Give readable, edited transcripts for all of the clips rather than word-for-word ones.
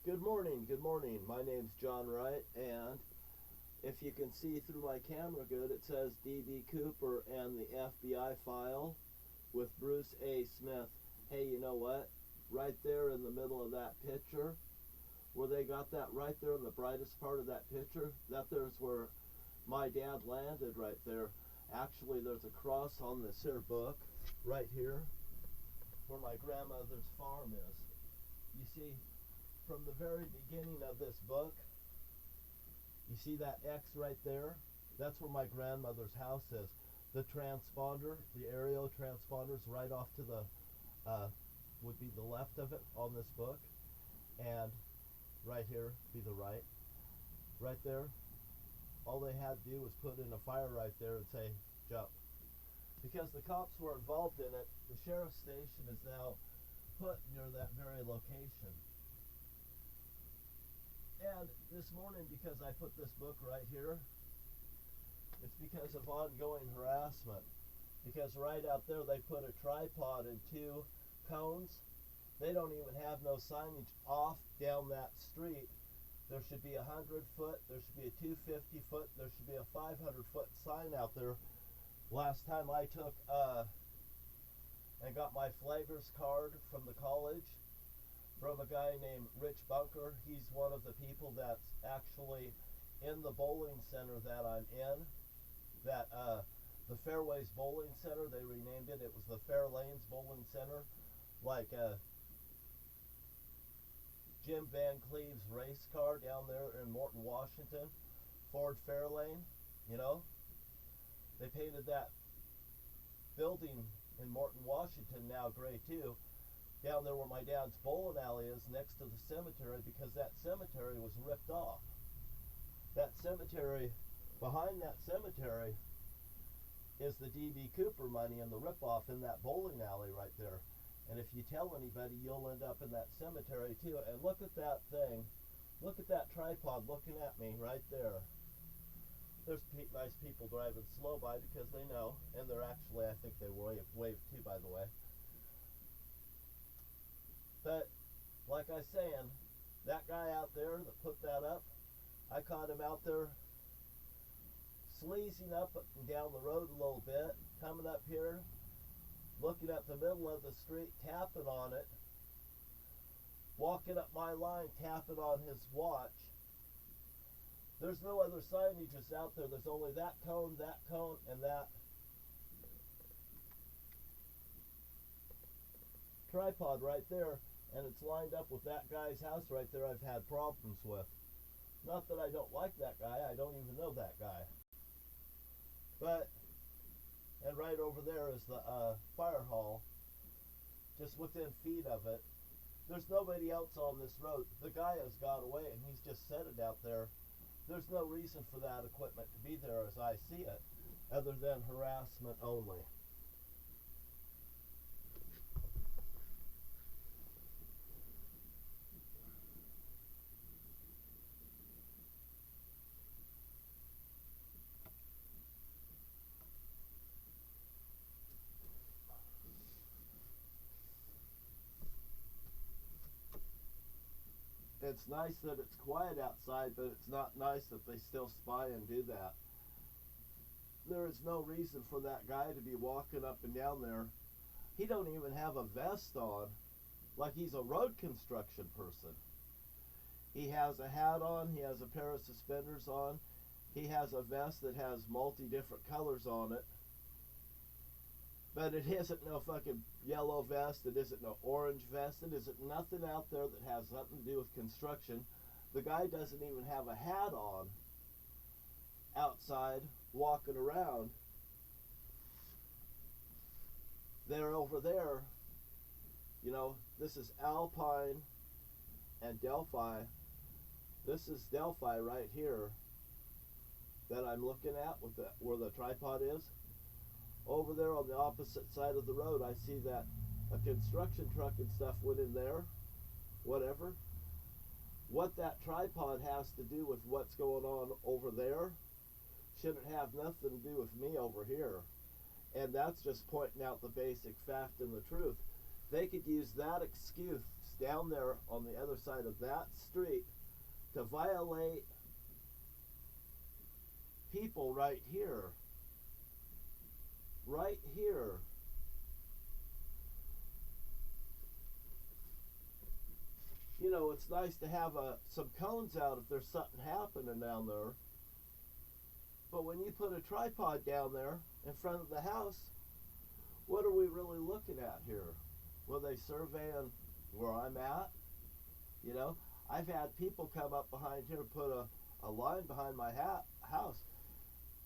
Good morning, good morning. My name's John Wright, and if you can see through my camera good, it says D.B. Cooper and the FBI file with Bruce A. Smith. Hey, you know what? Right there in the middle of that picture, where they got that right there in the brightest part of that picture, that there's where my dad landed right there. Actually, there's a cross on this here book right here where my grandmother's farm is. You see, from the very beginning of this book, you see that X right there? That's where my grandmother's house is. The transponder, the aerial transponder's right off to the, would be the left of it on this book. And right here be the right. Right there, all they had to do was put in a fire right there and say, jump. Because the cops were involved in it, the sheriff's station is now put near that very location. And this morning, because I put this book right here, it's because of ongoing harassment. Because right out there they put a tripod and two cones. They don't even have no signage off down that street. There should be a 100-foot, there should be a 250-foot, there should be a 500-foot sign out there. Last time I took and got my flagger's card from the college from a guy named Rich Bunker. He's one of the people that's actually in the bowling center that I'm in. That the Fairways Bowling Center, they renamed it. It was the Fair Lanes Bowling Center, like Jim Van Cleve's race car down there in Morton, Washington, Ford Fairlane. You know, they painted that building in Morton, Washington now gray too, down there where my dad's bowling alley is next to the cemetery, because that cemetery was ripped off. That cemetery, behind that cemetery is the D.B. Cooper money and the ripoff in that bowling alley right there. And if you tell anybody, you'll end up in that cemetery too. And look at that thing. Look at that tripod looking at me right there. There's nice people driving slow by because they know, and they're actually, I think they wave too, by the way. But like I was saying, that guy out there that put that up, I caught him out there sleazing up and down the road a little bit, coming up here, looking at the middle of the street, tapping on it, walking up my line, tapping on his watch. There's no other signages out there. There's only that cone, and that tripod right there, and it's lined up with that guy's house right there I've had problems with. Not that I don't like that guy, I don't even know that guy. But, and right over there is the fire hall, just within feet of it. There's nobody else on this road. The guy has got away and he's just set it out there. There's no reason for that equipment to be there as I see it, other than harassment only. It's nice that it's quiet outside, but it's not nice that they still spy and do that. There is no reason for that guy to be walking up and down there. He don't even have a vest on, like he's a road construction person. He has a hat on, he has a pair of suspenders on, he has a vest that has multi-different colors on it. But it isn't no fucking yellow vest, it isn't no orange vest, it isn't nothing out there that has nothing to do with construction. The guy doesn't even have a hat on outside walking around. They're over there, you know, this is Alpine and Delphi. This is Delphi right here that I'm looking at with where the tripod is. Over there on the opposite side of the road, I see that a construction truck and stuff went in there, whatever. What that tripod has to do with what's going on over there shouldn't have nothing to do with me over here. And that's just pointing out the basic fact and the truth. They could use that excuse down there on the other side of that street to violate people right here. Right here. You know, it's nice to have some cones out if there's something happening down there. But when you put a tripod down there in front of the house, what are we really looking at here? Were they surveying where I'm at? You know, I've had people come up behind here, put a line behind my house.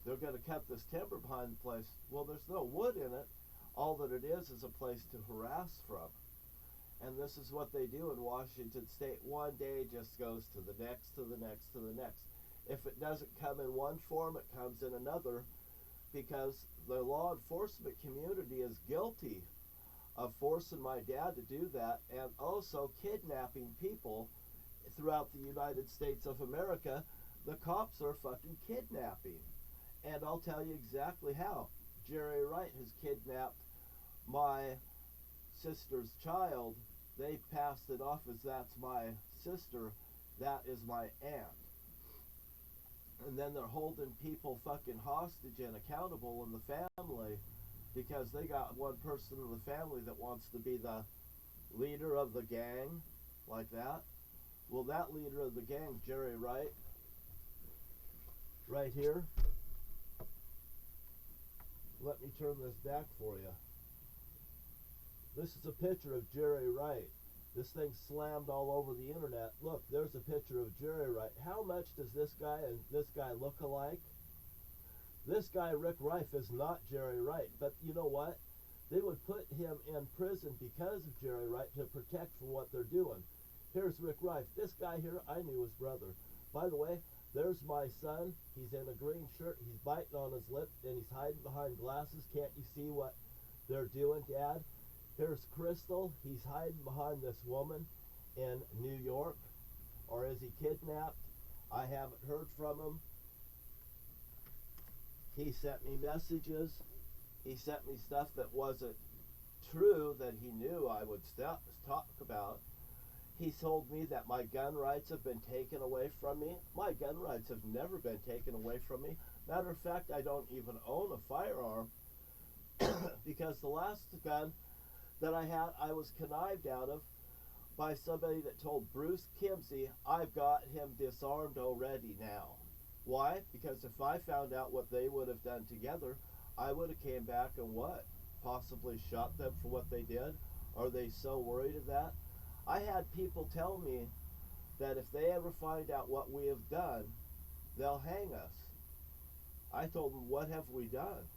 They're going to cut this timber behind the place. Well, there's no wood in it. All that it is a place to harass from. And this is what they do in Washington State. One day just goes to the next, to the next, to the next. If it doesn't come in one form, it comes in another, because the law enforcement community is guilty of forcing my dad to do that, and also kidnapping people throughout the United States of America. The cops are fucking kidnapping. And I'll tell you exactly how. Jerry Wright has kidnapped my sister's child. They passed it off as that's my sister, that is my aunt. And then they're holding people fucking hostage and accountable in the family because they got one person in the family that wants to be the leader of the gang, like that. Well, that leader of the gang, Jerry Wright, right here. Let me turn this back for you. This is a picture of Jerry Wright. This thing slammed all over the internet. Look, there's a picture of Jerry Wright. How much does this guy and this guy look alike? This guy, Rick Rife, is not Jerry Wright. But you know what? They would put him in prison because of Jerry Wright to protect from what they're doing. Here's Rick Rife. This guy here, I knew his brother. By the way, there's my son. He's in a green shirt. He's biting on his lip, and he's hiding behind glasses. Can't you see what they're doing, Dad? Here's Crystal. He's hiding behind this woman in New York. Or is he kidnapped? I haven't heard from him. He sent me messages. He sent me stuff that wasn't true that he knew I would talk about. He told me that my gun rights have been taken away from me. My gun rights have never been taken away from me. Matter of fact, I don't even own a firearm because the last gun that I had, I was connived out of by somebody that told Bruce Kimsey, I've got him disarmed already now. Why? Because if I found out what they would have done together, I would have came back and what? Possibly shot them for what they did? Are they so worried of that? I had people tell me that if they ever find out what we have done, they'll hang us. I told them, what have we done?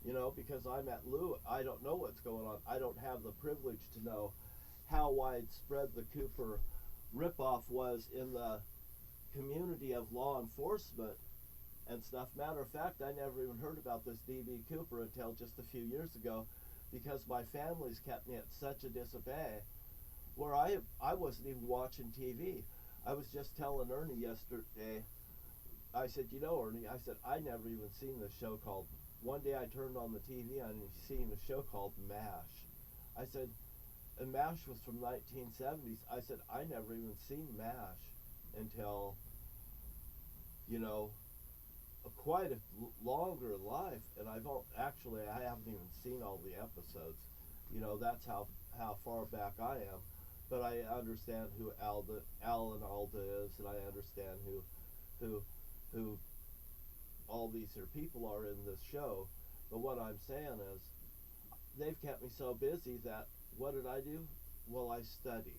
You know, because I'm at Lou, I don't know what's going on. I don't have the privilege to know how widespread the Cooper ripoff was in the community of law enforcement and stuff. Matter of fact, I never even heard about this D.B. Cooper until just a few years ago because my family's kept me at such a disarray where I wasn't even watching TV. I was just telling Ernie yesterday, I said, you know, Ernie, I said, I never even seen this show called, one day I turned on the TV and I seen a show called MASH. I said, and MASH was from 1970s. I said, I never even seen MASH until, you know, quite a longer life, and I haven't even seen all the episodes. You know, that's how far back I am. But I understand who Alan Alda is, and I understand who all these here people are in this show. But what I'm saying is, they've kept me so busy that what did I do? Well, I study.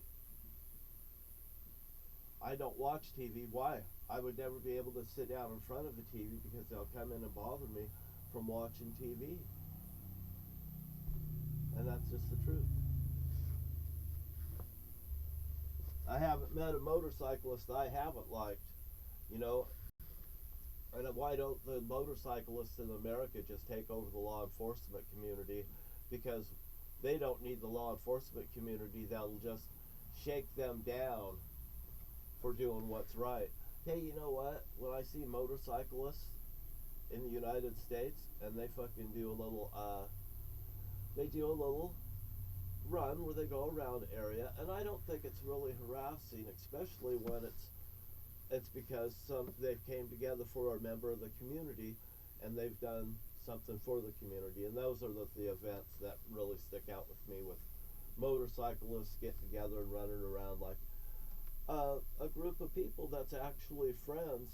I don't watch TV. Why? I would never be able to sit down in front of the TV because they'll come in and bother me from watching TV. And that's just the truth. I haven't met a motorcyclist I haven't liked, you know. And why don't the motorcyclists in America just take over the law enforcement community? Because they don't need the law enforcement community that'll just shake them down for doing what's right. Hey, you know what? When I see motorcyclists in the United States and they fucking do a little, run where they go around area, and I don't think it's really harassing, especially when it's because they came together for a member of the community, and they've done something for the community, and those are the events that really stick out with me, with motorcyclists getting together and running around like a group of people that's actually friends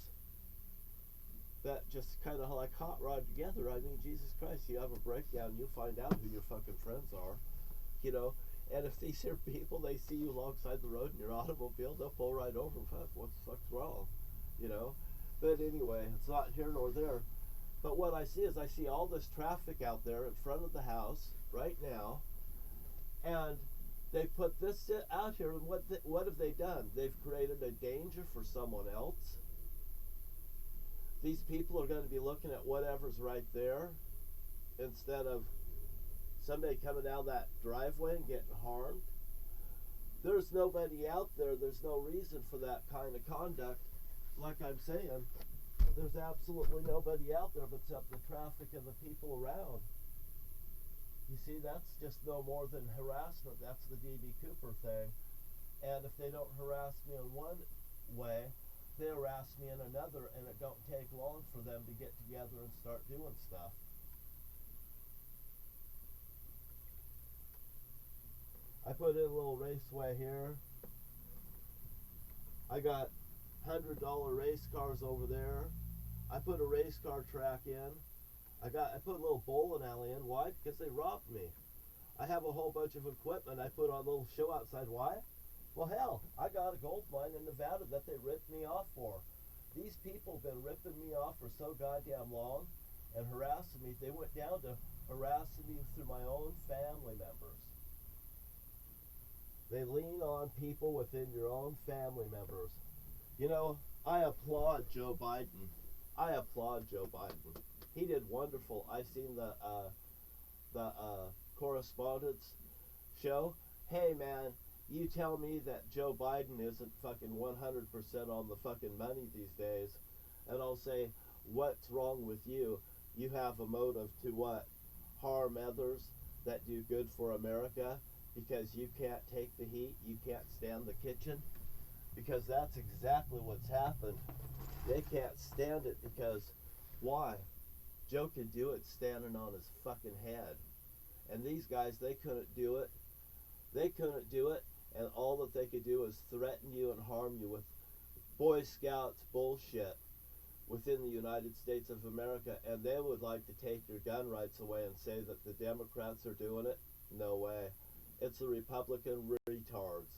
that just kind of like hot rod together. I mean, Jesus Christ, you have a breakdown, you find out who your fucking friends are, you know. And if these are people, they see you alongside the road in your automobile, they'll pull right over. Fuck, what the fuck's wrong, you know? But anyway, it's not here nor there. But what I see is I see all this traffic out there in front of the house right now, and they put this out here, and what have they done? They've created a danger for someone else. These people are going to be looking at whatever's right there instead of somebody coming down that driveway and getting harmed. There's nobody out there. There's no reason for that kind of conduct. Like I'm saying, there's absolutely nobody out there except the traffic and the people around. You see, that's just no more than harassment. That's the D.B. Cooper thing. And if they don't harass me in one way, they harass me in another, and it don't take long for them to get together and start doing stuff. I put in a little raceway here. I got $100 race cars over there. I put a race car track in. I put a little bowling alley in. Why? Because they robbed me. I have a whole bunch of equipment I put on a little show outside. Why? Well, hell, I got a gold mine in Nevada that they ripped me off for. These people have been ripping me off for so goddamn long and harassing me. They went down to harassing me through my own family members. They lean on people within your own family members. You know, I applaud Joe Biden. I applaud Joe Biden. He did wonderful. I've seen the correspondence show. Hey, man, you tell me that Joe Biden isn't fucking 100% on the fucking money these days, and I'll say, what's wrong with you? You have a motive to what? Harm others that do good for America because you can't take the heat, you can't stand the kitchen? Because that's exactly what's happened. They can't stand it because, why? Joe could do it standing on his fucking head. And these guys, they couldn't do it. They couldn't do it. And all that they could do is threaten you and harm you with Boy Scouts bullshit within the United States of America. And they would like to take your gun rights away and say that the Democrats are doing it. No way. It's the Republican retards.